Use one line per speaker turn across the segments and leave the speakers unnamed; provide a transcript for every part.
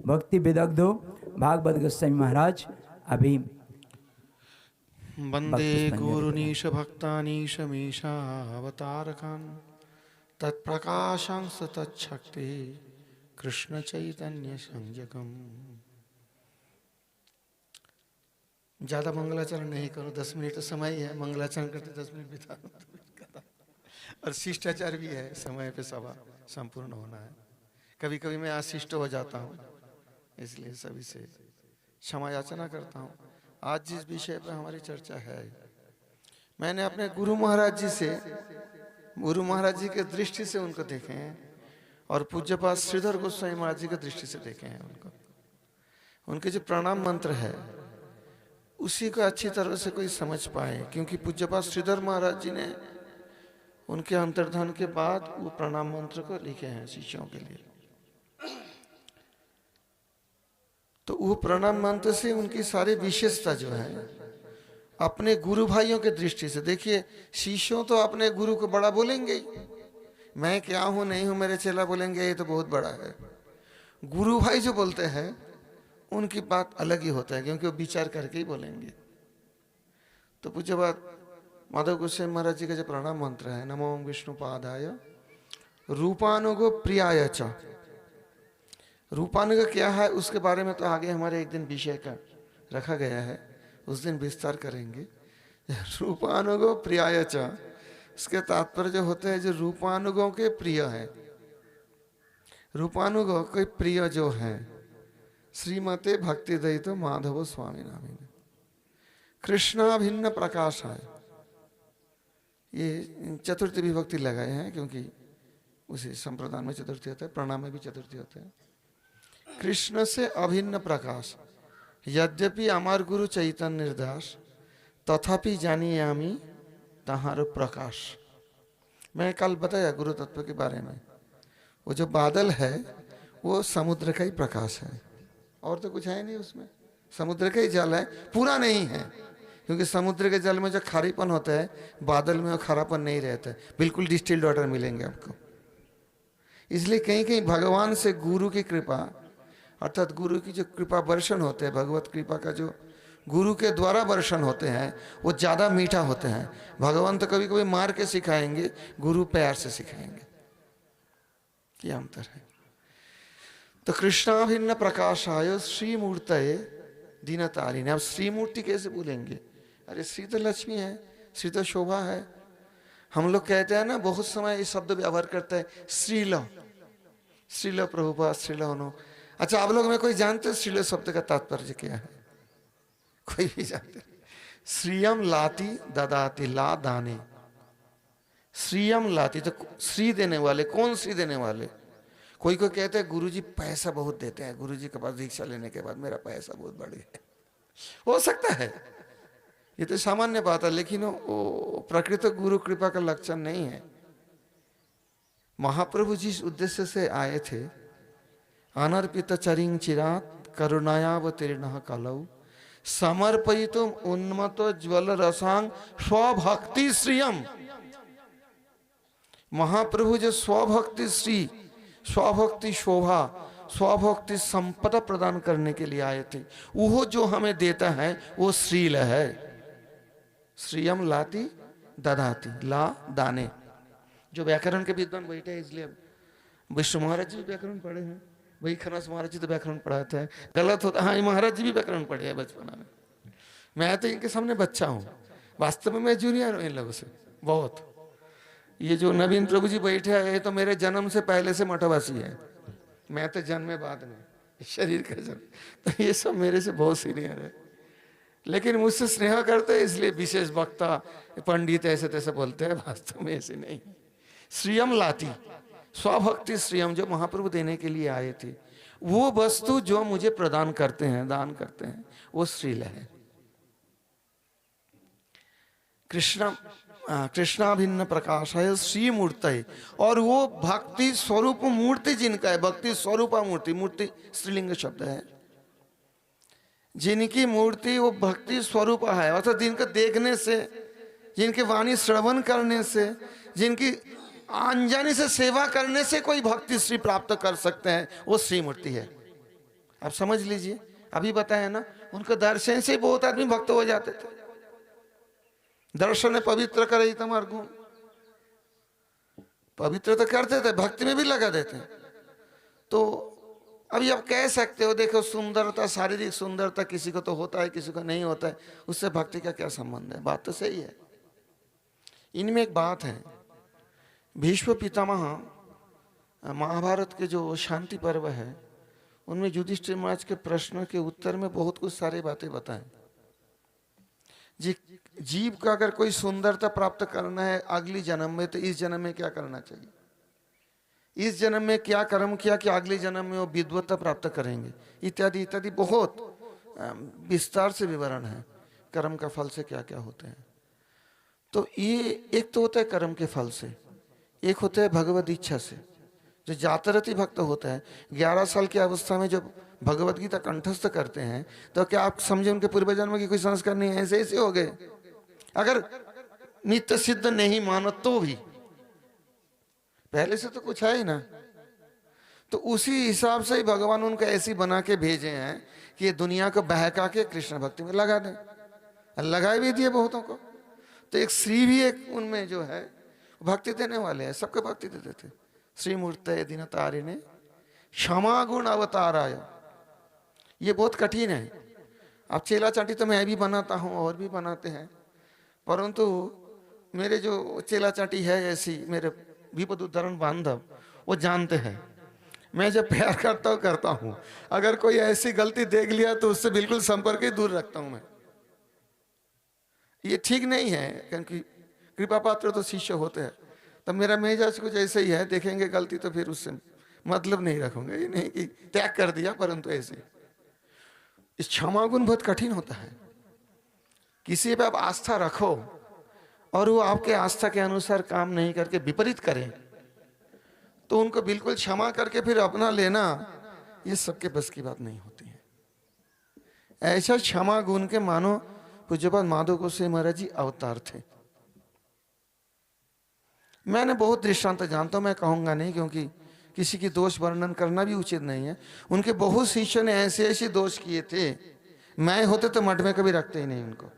भक्ति विदग्धो भागवत गोस्वामी महाराज अभी
वंदे गुरुनीश भक्तानीश मीशावतारकान् तत्प्रकाशांश तच्छक्ति कृष्ण चैतन्य संजगम। ज़्यादा मंगलाचरण नहीं करो, 10 मिनट तो समय ही है। मंगलाचरण करते 10 मिनट बिता और शिष्टाचार भी है, समय पे सभा संपूर्ण होना है। कभी कभी मैं अशिष्ट हो जाता हूँ, इसलिए सभी से क्षमा याचना करता हूँ। आज जिस विषय पर हमारी चर्चा है, मैंने अपने गुरु महाराज जी के दृष्टि से उनको देखे हैं और पूज्यपाद श्रीधर गोस्वामी महाराज जी के दृष्टि से देखे हैं उनको। उनके जो प्रणाम मंत्र है उसी को अच्छी तरह से कोई समझ पाए, क्योंकि पूज्यपाद श्रीधर महाराज जी ने उनके अंतर्धान के बाद वो प्रणाम मंत्र को लिखे हैं शिष्यों के लिए। तो वो प्रणाम मंत्र से उनकी सारी विशेषता जो है अपने गुरु भाइयों के दृष्टि से देखिए। शिष्यों तो अपने गुरु को बड़ा बोलेंगे ही, मैं क्या हूं नहीं हूं मेरे चेला बोलेंगे ये तो बहुत बड़ा है। गुरु भाई जो बोलते हैं उनकी बात अलग ही होता है, क्योंकि वो विचार करके ही बोलेंगे। तो पूज्य बात माधव गोस्वामी महाराज जी का जो प्रणाम मंत्र है, नमो विष्णु पादाय रूपानुगो प्रियाय च। रूपानुग क्या है उसके बारे में तो आगे हमारे एक दिन विषय का रखा गया है, उस दिन विस्तार करेंगे। रूपानुगो प्रियाय च, इसके तात्पर्य जो होते हैं जो रूपानुगों के प्रिय है, रूपानुगों के प्रिय जो है श्रीमते भक्ति दयितो माधव स्वामी नामी कृष्णाभिन्न प्रकाश है। ये चतुर्थी विभक्ति लगाए हैं क्योंकि उसी संप्रदान में चतुर्थी होता है, प्रणाम में भी चतुर्थी होता है। कृष्ण से अभिन्न प्रकाश, यद्यपि अमर गुरु चैतन्य निर्दास तथापि जानियामी तहारो प्रकाश। मैं कल बताया गुरु तत्व के बारे में, वो जो बादल है वो समुद्र का ही प्रकाश है, और तो कुछ है नहीं उसमें। समुद्र का ही जल है, पूरा नहीं है, क्योंकि समुद्र के जल में जो खारीपन होता है बादल में वो खारापन नहीं रहता है, बिल्कुल डिस्टिल्ड वाटर मिलेंगे आपको। इसलिए कहीं कहीं भगवान से गुरु की कृपा अर्थात गुरु की जो कृपा वर्षण होते हैं, भगवत कृपा का जो गुरु के द्वारा वर्षण होते हैं वो ज़्यादा मीठा होते हैं। भगवान तो कभी कभी मार के सिखाएंगे, गुरु प्यार से सिखाएंगे, क्या अंतर है। तो कृष्णाभिन्न प्रकाशाय श्रीमूर्तये दीनतारिणे। अब श्रीमूर्ति कैसे बोलेंगे? अरे श्री तो लक्ष्मी है, श्री तो शोभा है। हम लोग कहते हैं ना, बहुत समय ये शब्द व्यवहार करता है श्रील, श्रील प्रभुपाद श्रील होनो। अच्छा, आप लोग में कोई जानते श्रील शब्द का तात्पर्य क्या है? कोई भी जानते? श्रीयम लाती ददाती, ला दाने, श्रीयम लाती तो श्री देने वाले। कौन श्री देने वाले? कोई को कहते हैं गुरुजी पैसा बहुत देते हैं, गुरुजी के पास दीक्षा लेने के बाद मेरा पैसा बहुत बढ़ गया। हो सकता है, ये तो सामान्य बात है, लेकिन वो प्रकृत गुरु कृपा का लक्षण नहीं है। महाप्रभु जिस उद्देश्य से आए थे, अनर्पित चरिंग चिरात करुणायावतीर्ण कलौ समर्पयितुम उन्मत्त ज्वल रसांग स्वभक्ति श्रियम। महाप्रभु जो स्वभक्ति श्री, स्वभक्ति शोभा, स्वभक्ति संपदा प्रदान करने के लिए आए थे, वो जो हमें देता है वो श्रील है। श्रीयम लाती ददाती, ला दाने। जो व्याकरण के विद्वान बैठे हैं, इसलिए विष्णु महाराज जी भी व्याकरण पढ़े हैं, वही खनस महाराज जी तो व्याकरण पढ़ाते हैं। गलत होता, हाँ महाराज जी भी व्याकरण पढ़े हैं बचपना में। मैं तो इनके सामने बच्चा हूँ, वास्तव में मैं जूनियर हूँ इन लोगों से बहुत। ये जो नवीन प्रभु जी बैठे हैं ये तो मेरे जन्म से पहले से मठवासी है, मैं तो जन्मे बाद में शरीर का जन्म, तो ये सब मेरे से बहुत सीनियर है। लेकिन मुझसे स्नेह करते हैं इसलिए विशेष वक्ता पंडित ऐसे तैसे बोलते हैं, वास्तव में ऐसे नहीं। श्रीयम लाती, स्वभक्ति श्रीयम, जो महाप्रभु देने के लिए आए थे, वो वस्तु जो मुझे प्रदान करते हैं, दान करते हैं, वो श्रील है। कृष्णाभिन्न प्रकाश है श्री मूर्ति, और वो भक्ति स्वरूप मूर्ति जिनका है, भक्ति स्वरूपा मूर्ति, मूर्ति स्त्रीलिंग शब्द है, जिनकी मूर्ति वो भक्ति स्वरूप है, अर्थात जिनका देखने से, जिनके वाणी श्रवण करने से, जिनकी अनजाने से सेवा करने से कोई भक्ति श्री प्राप्त कर सकते हैं, वो श्री मूर्ति है। आप समझ लीजिए, अभी बताया ना, उनके दर्शन से बहुत आदमी भक्त हो जाते थे। दर्शन पवित्र करे तुम्हार गुण, पवित्र तो करते थे, भक्ति में भी लगा देते। तो अभी आप कह सकते हो देखो सुंदरता, शारीरिक सुंदरता किसी को तो होता है, किसी को नहीं होता है, उससे भक्ति का क्या संबंध है? बात तो सही है। इनमें एक बात है, भीष्म पितामह महाभारत के जो शांति पर्व है उनमें युधिष्ठिर महाराज के प्रश्न के उत्तर में बहुत कुछ सारी बातें बताएं। जीव का अगर कोई सुंदरता प्राप्त करना है अगली जन्म में, तो इस जन्म में क्या करना चाहिए, इस जन्म में क्या कर्म किया कि अगले जन्म में वो विद्वत्ता प्राप्त करेंगे, इत्यादि इत्यादि बहुत विस्तार से विवरण है कर्म का फल से क्या क्या होते हैं। तो ये एक तो होता है कर्म के फल से, एक होता है भगवत इच्छा से। जो जातरती भक्त होता है 11 साल की अवस्था में जब भगवत गीता कंठस्थ करते हैं, तो क्या आप समझे उनके पूर्व जन्म की कोई संस्कार नहीं है, ऐसे ऐसे हो गए। अगर नित्य सिद्ध नहीं मानो तो भी पहले से तो कुछ है ही ना, तो उसी हिसाब से ही भगवान उनको ऐसी बना के भेजे हैं कि ये दुनिया को बहका के कृष्ण भक्ति में लगा दें। लगाए भी दिए बहुतों को। तो एक श्री भी एक उनमें जो है भक्ति देने वाले हैं, सबको भक्ति देते थे। श्री मूर्ते दीन तारिणे क्षमा गुण अवताराय, ये बहुत कठिन है। अब चेला चाटी तो मैं भी बनाता हूँ और भी बनाते हैं, परंतु मेरे जो चेला चाटी है ऐसी, मेरे विपद उदाहरण बांधव, वो जानते हैं मैं जब प्यार करता हूँ, अगर कोई ऐसी गलती देख लिया तो उससे बिल्कुल संपर्क ही दूर रखता हूँ मैं। ये ठीक नहीं है, क्योंकि कृपा पात्र तो शिष्य होते हैं। तब मेरा मेजाज कुछ ऐसे ही है, देखेंगे गलती तो फिर उससे मतलब नहीं रखूंगा, ये नहीं कि त्याग कर दिया, परंतु ऐसे इस क्षमा गुण बहुत कठिन होता है। किसी पे आप आस्था रखो और वो आपके आस्था के अनुसार काम नहीं करके विपरीत करें, तो उनको बिल्कुल क्षमा करके फिर अपना लेना, ये सबके बस की बात नहीं होती है। ऐसा क्षमा गुण के मानो पूज्यपाद माधव गोसाई महाराज जी अवतार थे। मैंने बहुत दृष्टांत जानता हूं, मैं कहूंगा नहीं, क्योंकि किसी की दोष वर्णन करना भी उचित नहीं है। उनके बहुत शिष्यों ने ऐसे ऐसे दोष किए थे, मैं होते तो मठ में कभी रखते ही नहीं उनको,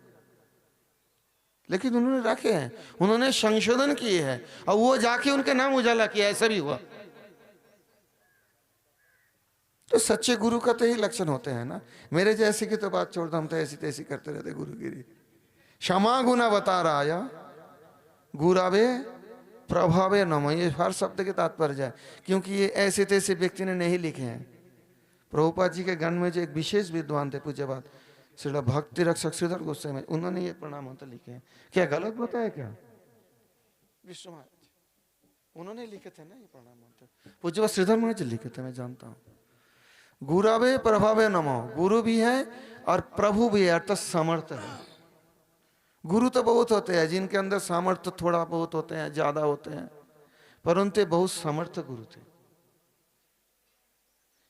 लेकिन उन्होंने रखे हैं, उन्होंने संशोधन किए हैं और वो जाके उनके नाम उजाला किया, ऐसा भी हुआ। तो सच्चे गुरु का तो यही लक्षण होते हैं ना। मेरे जैसे की तो बात छोड़ दो, हम तो ऐसी तैसी करते रहते गुरुगिरी। क्षमा गुना बता रहा आया गुरावे प्रभावे नमः, ये हर शब्द के तात्पर्य है, क्योंकि ये ऐसे तैसे व्यक्ति ने नहीं लिखे हैं। प्रभुपाद जी के गण में जो एक विशेष विद्वान थे पूज्यपाद श्रील भक्ति रक्षक श्रीधर गोस्वामी, उन्होंने ये प्रणाम मंत्र लिखे हैं। क्या गलत बताया क्या? विष्णु महाराज उन्होंने लिखे थे ना ये प्रणाम मंत्र, पूज्यपाद श्रीधर महाराज लिखे थे, मैं जानता हूँ। गुरावे प्रभावे नमो, गुरु भी है और प्रभु भी है, अर्थात समर्थ है। गुरु तो बहुत होते हैं जिनके अंदर सामर्थ्य थोड़ा बहुत होते हैं, ज्यादा होते हैं, परंतु बहुत समर्थ गुरु थे।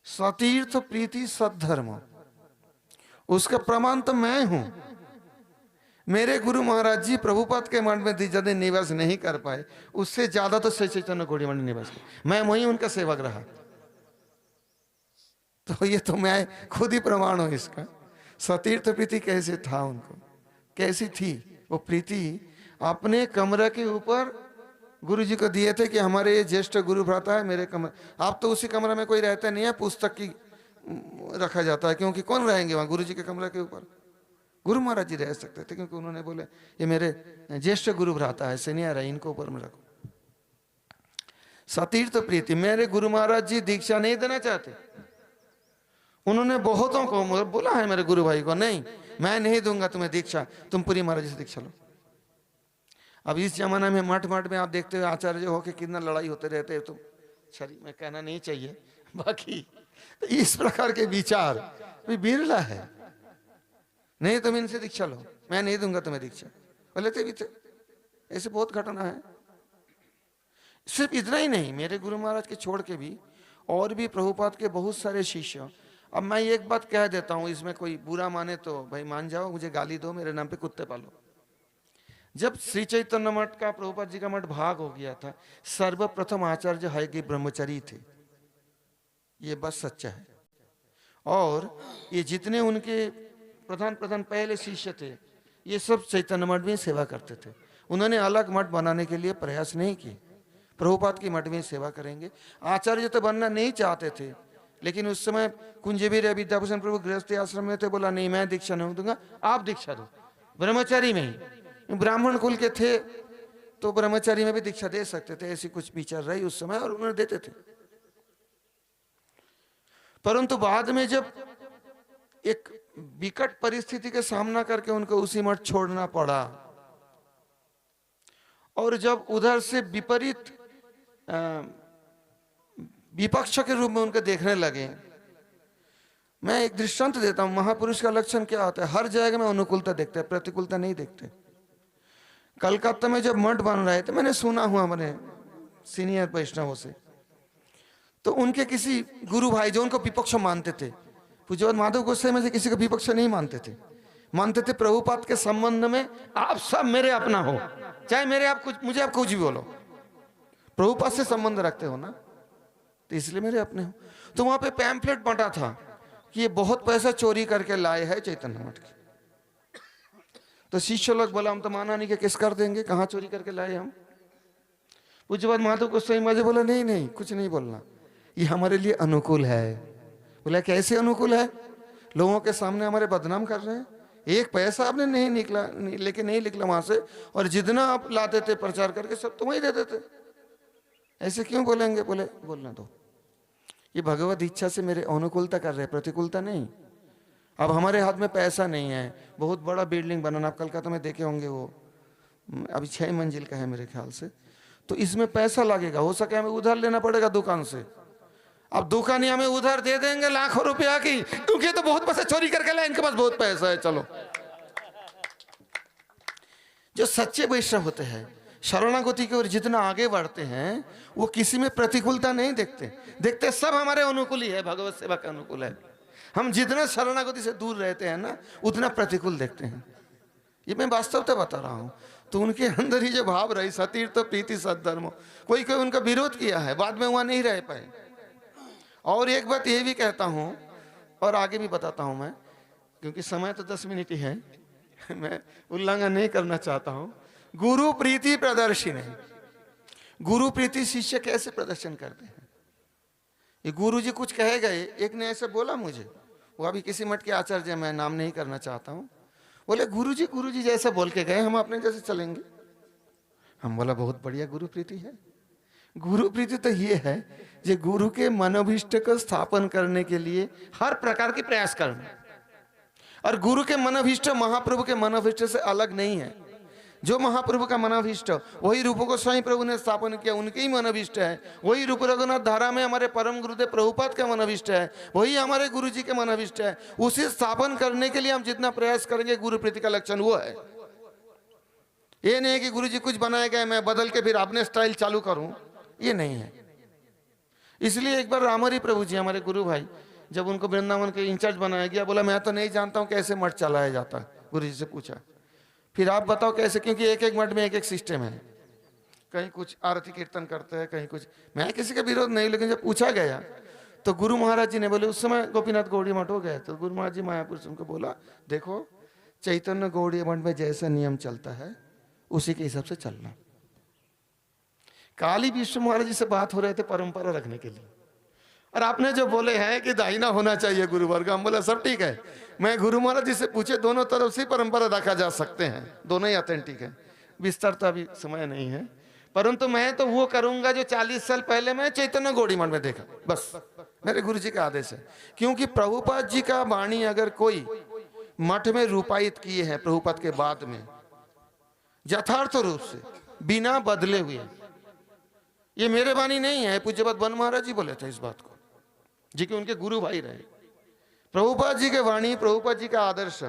सतीर्थ प्रीति सद्धर्म, उसका प्रमाण तो मैं हूं। मेरे गुरु महाराज जी प्रभुपाद के मठ में ज्यादा निवास नहीं कर पाए, उससे ज्यादा तो श्री चैतन्य गौड़ी मठ निवास किया, मैं वही उनका सेवक रहा। तो ये तो मैं खुद ही प्रमाण हूं इसका। सतीर्थ प्रीति कैसे था उनको, कैसी थी वो प्रीति। अपने कमरे के ऊपर गुरु जी को दिए थे कि हमारे ये ज्येष्ठ गुरु भ्राता है मेरे कमरे। आप तो उसी कमरे में कोई रहता नहीं है, पुस्तक की रखा जाता है, क्योंकि कौन रहेंगे वहां गुरु जी के कमरे के ऊपर। गुरु महाराज जी रह सकते थे, क्योंकि उन्होंने बोले ये मेरे ज्येष्ठ गुरु भ्राता है, सीनियर है, इनको ऊपर में रखो। सतीर्थ प्रीति, मेरे गुरु महाराज जी दीक्षा नहीं देना चाहते। उन्होंने बहुतों को बोला है, मेरे गुरु भाई को, नहीं मैं नहीं दूंगा तुम्हें दीक्षा, तुम पूरी महाराज से दीक्षा लो। अब इस जमाना में मठ में आप देखते हो आचार्य होके कितना लड़ाई होते रहते हैं, तो शरीर में कहना नहीं चाहिए, बाकी तो इस प्रकार के विचार बिरला है। नहीं तुम इनसे दीक्षा लो, मैं नहीं दूंगा तुम्हें दीक्षा, बोले थे भी थे। ऐसे बहुत घटना है। सिर्फ इतना ही नहीं, मेरे गुरु महाराज के छोड़ के भी और भी प्रभुपाद के बहुत सारे शिष्य। अब मैं एक बात कह देता हूं, इसमें कोई बुरा माने तो भाई मान जाओ, मुझे गाली दो, मेरे नाम पे कुत्ते पालो। जब श्री चैतन्य मठ का प्रभुपाद जी का मठ भाग हो गया था, सर्वप्रथम आचार्य है कि ब्रह्मचारी थे, ये बस सच्चा है। और ये जितने उनके प्रधान प्रधान पहले शिष्य थे, ये सब चैतन्य मठ में सेवा करते थे। उन्होंने अलग मठ बनाने के लिए प्रयास नहीं किए। प्रभुपाद की मठ में सेवा करेंगे। आचार्य तो बनना नहीं चाहते थे, लेकिन उस समय कुंजवीर या विद्याभूषण प्रभु गृहस्थी आश्रम में थे। बोला नहीं, मैं दीक्षा नहीं दूंगा, आप दीक्षा दो ब्रह्मचारी में ही। ब्राह्मण कुल के थे तो ब्रह्मचारी में भी दीक्षा दे सकते थे, ऐसी कुछ विचार रही उस समय और उन्होंने देते थे। परंतु बाद में जब एक विकट परिस्थिति के सामना करके उनको उसी मठ छोड़ना पड़ा, और जब उधर से विपरीत विपक्ष के रूप में उनको देखने लगे। मैं एक दृष्टांत देता हूं, महापुरुष का लक्षण क्या होता है? हर जगह में अनुकूलता देखते हैं, प्रतिकूलता नहीं देखते। कलकत्ता में जब मठ बन रहे थे, मैंने सुना हुआ मैंने सीनियर वैष्णवों से, तो उनके किसी गुरु भाई जो उनको विपक्ष मानते थे, पूज्यपाद माधव गोसाई में से किसी को विपक्ष नहीं मानते थे। मानते थे प्रभुपाद के संबंध में आप सब मेरे अपना हो, चाहे मेरे आप कुछ, मुझे आप कुछ भी बोलो, प्रभुपाद से संबंध रखते हो ना, तो इसलिए मेरे अपने हो। तो वहां पे पैम्फलेट बंटा था कि ये बहुत पैसा चोरी करके लाए है चैतन्य मठ के। तो शिष्य लोग बोला हम तो माना नहीं कि किस कर देंगे, कहाँ चोरी करके लाए हम। पूज्यपाद माधव गोसाई मुझे बोला नहीं नहीं कुछ नहीं बोलना, ये हमारे लिए अनुकूल है। बोला कैसे अनुकूल है? लोगों के सामने हमारे बदनाम कर रहे हैं। एक पैसा आपने नहीं निकला, लेके नहीं निकला वहां से, और जितना आप लाते थे प्रचार करके सब तुम ही देते थे, ऐसे क्यों बोलेंगे? बोले बोलना दो, ये भगवत इच्छा से मेरे अनुकूलता कर रहे हैं, प्रतिकूलता नहीं। अब हमारे हाथ में पैसा नहीं है बहुत बड़ा बिल्डिंग बनाना, आप कलकत्ता में देखे होंगे, वो अभी 6 मंजिल का है मेरे ख्याल से, तो इसमें पैसा लगेगा, हो सके हमें उधार लेना पड़ेगा दुकान से। अब दुकानी हमें उधार दे देंगे लाखों रुपया की, क्योंकि तो बहुत पैसा चोरी करके लाए, इनके पास बहुत पैसा है, चलो। जो सच्चे वैष्णव होते हैं, शरणागति की ओर जितना आगे बढ़ते हैं, वो किसी में प्रतिकूलता नहीं देखते, देखते सब हमारे अनुकूल ही है, भगवत सेवा के अनुकूल है। हम जितना शरणागति से दूर रहते हैं ना, उतना प्रतिकूल देखते हैं। ये मैं वास्तवता बता रहा हूं। तो उनके अंदर ही जो भाव रही, सतीर्थ तो प्रीति सद्धर्म, कोई कोई उनका विरोध किया है, बाद में वहां नहीं रह पाए। और एक बात ये भी कहता हूं और आगे भी बताता हूं मैं, क्योंकि समय तो 10 मिनट ही है, मैं उल्लंघन नहीं करना चाहता हूं। गुरु प्रीति प्रदर्शन है। गुरु प्रीति शिष्य कैसे प्रदर्शन करते हैं? ये गुरु जी कुछ कहे गए, एक ने ऐसे बोला मुझे, वो अभी किसी मठ के आचार्य, मैं नाम नहीं करना चाहता हूं, बोले गुरु जी जैसा बोल के गए, हम अपने जैसे चलेंगे। हम बोला बहुत बढ़िया गुरु प्रीति है। गुरु प्रीति तो ये है जो गुरु के मनोभीष्ट को स्थापन करने के लिए हर प्रकार की प्रयास करना, और गुरु के मनोभीष्ट महाप्रभु के मनोभीष्ट से अलग नहीं है। जो महाप्रभु का मनोभीष्ट वही रूप को स्वयं प्रभु ने स्थापन किया, उनके ही मनोभीष्ट है। वही रूप रघुनाथ धारा में हमारे परम गुरुदेव प्रभुपाद का मनोभीष्ट है, वही हमारे गुरु जी के मनोभीष्ट है। उसे स्थापन करने के लिए हम जितना प्रयास करेंगे, गुरु प्रीति का लक्षण वो है। ये नहीं है कि गुरु जी कुछ बनाए गए, मैं बदल के फिर अपने स्टाइल चालू करूं, ये नहीं है। इसलिए एक बार रामहरि प्रभु जी हमारे गुरु भाई, जब उनको वृंदावन के इंचार्ज बनाया गया, बोला मैं तो नहीं जानता हूं कैसे मठ चलाया जाता है। गुरु जी से पूछा फिर आप बताओ कैसे, क्योंकि एक एक मठ में एक एक सिस्टम है, कहीं कुछ आरती कीर्तन करते हैं, कहीं कुछ। मैं किसी का विरोध नहीं, लेकिन जब पूछा गया तो गुरु महाराज जी ने बोले, उस समय गोपीनाथ गौड़ी मठ हो गए, तो गुरु महाराज जी मायापुर से उनको बोला, देखो चैतन्य गौड़ी मठ में जैसा नियम चलता है उसी के हिसाब से चलना। काली विश्व महाराज जी से बात हो रहे थे परंपरा रखने के लिए, और आपने जो बोले हैं कि दाहिना होना चाहिए गुरु वर्ग, हम बोला सब ठीक है। मैं गुरु महाराज जी से पूछे, दोनों तरफ से परंपरा रखा जा सकते हैं, दोनों ही ऑथेंटिक है। विस्तार तो अभी समय नहीं है, परंतु मैं तो वो करूंगा जो 40 साल पहले मैं चैतन्य गौड़ी मठ में देखा, बस मेरे गुरु जी का आदेश है। क्योंकि प्रभुपाद जी का वाणी अगर कोई मठ में रूपायित किए हैं प्रभुपाद के बाद में, यथार्थ रूप से बिना बदले हुए, ये मेरे वाणी नहीं है, पूज्यपाद बन महाराज जी बोले थे इस बात को, जी के उनके गुरु भाई रहे। प्रभुपाद जी के वाणी, प्रभुपाद जी का आदर्श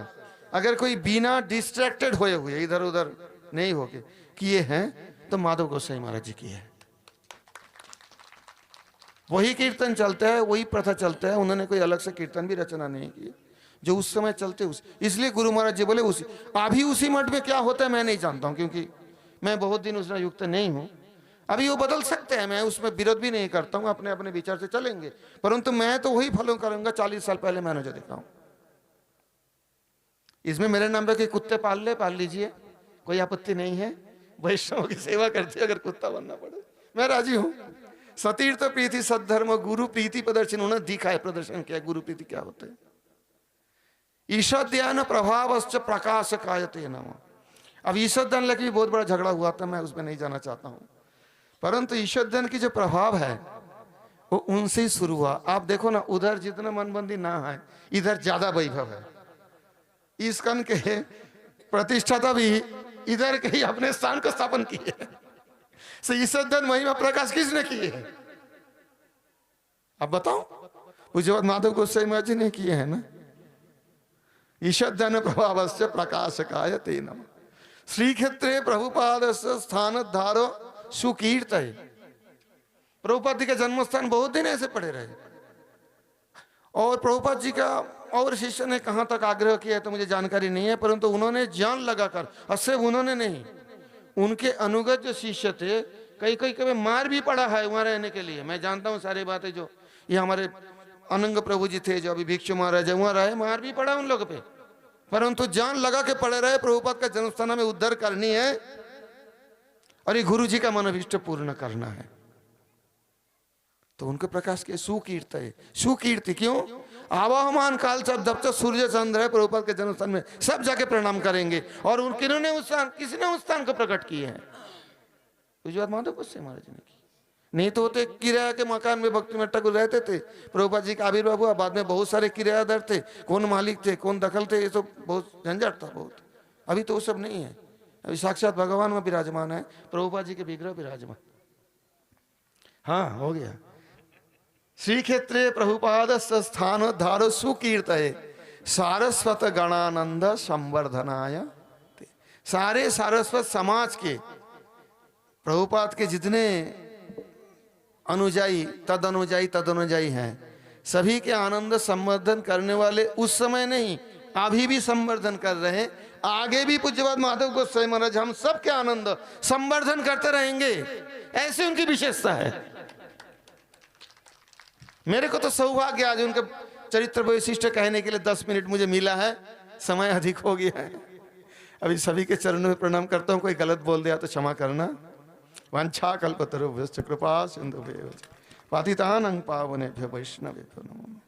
अगर कोई बिना डिस्ट्रैक्टेड होए हुए, इधर उधर नहीं होके किए हैं, तो माधव गोसाई महाराज जी की है। वही कीर्तन चलता है, वही प्रथा चलता है, उन्होंने कोई अलग से कीर्तन भी रचना नहीं की, जो उस समय चलते उस। इसलिए गुरु महाराज जी बोले उसी। अभी उसी मठ में क्या होता है मैं नहीं जानता हूं, क्योंकि मैं बहुत दिन उसमें युक्त नहीं हूं। अभी वो बदल सकते हैं, मैं उसमें विरोध भी नहीं करता हूँ, अपने अपने विचार से चलेंगे, परंतु मैं तो वही फॉलो करूंगा 40 साल पहले मैंने जो देखा हूं। इसमें मेरे नाम पे कुत्ते पाल लीजिए, कोई आपत्ति नहीं है। वैष्णव की सेवा करते अगर कुत्ता बनना पड़े मैं राजी हूं। सतीर्थ प्रीति सद्धर्म गुरु प्रीति प्रदर्शन, उन्होंने दिखा है, प्रदर्शन किया गुरु प्रीति क्या होते हैं। ईश्वर ध्यान प्रभावश्च प्रकाश कायते नमः। अब ईश्वर ध्यान लेके भी बहुत बड़ा झगड़ा हुआ था, मैं उसमें नहीं जाना चाहता हूं, परंतु ईश्वर ध्यान की जो प्रभाव है वो उनसे ही शुरू हुआ। आप देखो ना, उधर जितना मनबंदी ना है इधर ज्यादा वैभव है। इस्कॉन के प्रतिष्ठाता भी इधर के ही अपने स्थान को स्थापन किए है। ईश्वर ध्यान महिमा प्रकाश किसने किए है? अब बताओ, पूज्य माधव गोसाई महाराज जी ने किए हैं ना। ईश्वर ध्यान प्रभावस्य प्रकाशकाय नमः। श्री क्षेत्रे प्रभुपाद स्थान धारो सुकीर्त है। प्रभुपाद जी का जन्म स्थान बहुत दिन ऐसे पड़े रहे, और प्रभुपाद जी का और शिष्य ने कहां तक आग्रह किया है तो मुझे जानकारी नहीं है, परंतु उन्होंने जान लगाकर, और सिर्फ उन्होंने नहीं, उनके अनुगत जो शिष्य थे, कई मार भी पड़ा है वहां रहने के लिए। मैं जानता हूं सारी बातें। जो ये हमारे अनंग प्रभु जी थे जो अभी भिक्षु महाराज वहां रहे, मार भी पड़ा उन लोगों पे, परंतु जान लगा के पड़े रहे। प्रभुपाद का जन्मस्थान में उद्धार करनी है और ये गुरु जी का मनोभिष्ट पूर्ण करना है, तो उनके प्रकाश के सुकीर्त है। सुकीर्ति क्यों? आवाहमान काल सब जब तक सूर्य चंद्र है प्रभुपाद के जन्मस्थान में सब जाके प्रणाम करेंगे, और उनके किसने उस स्थान को प्रकट किए हैं? गुजरात माधव गोसाई महाराज ने की। नहीं तो होते किराया के मकान में भक्ति में ठाकुर रहते थे, प्रभुपाद जी का आविर्भाव हुआ, बाद में बहुत सारे किरायादार थे, कौन मालिक थे कौन दखल थे, ये तो बहुत झंझट था बहुत। अभी तो वो सब नहीं है, अभी साक्षात भगवान में विराजमान है, प्रभुपाद जी के विग्रह विराजमान। हाँ हो गया। श्री क्षेत्रे प्रभुपाद स्थान धारो सुकीर्त है सारस्वत गणानंद संवर्धनाय। सारे सारस्वत समाज के प्रभुपाद के जितने अनुजाई तदनुजाई हैं, सभी के आनंद संवर्धन करने वाले उस समय नहीं, अभी भी संवर्धन कर रहे हैं, आगे भी पूज्यपाद माधव गोसाई महाराज हम सब के आनंद संवर्धन करते रहेंगे, ऐसी उनकी विशेषता है। मेरे को तो सौभाग्य आज उनके चरित्र वैशिष्ट कहने के लिए 10 मिनट मुझे मिला है, समय अधिक हो गया है। अभी सभी के चरणों में प्रणाम करता हूँ, कोई गलत बोल दिया तो क्षमा करना। वांछा कल्पतरुभ्यश्च कृपा सिंधुभ्यो पतितानां पावनेभ्यो वैष्णवेभ्यो नमः।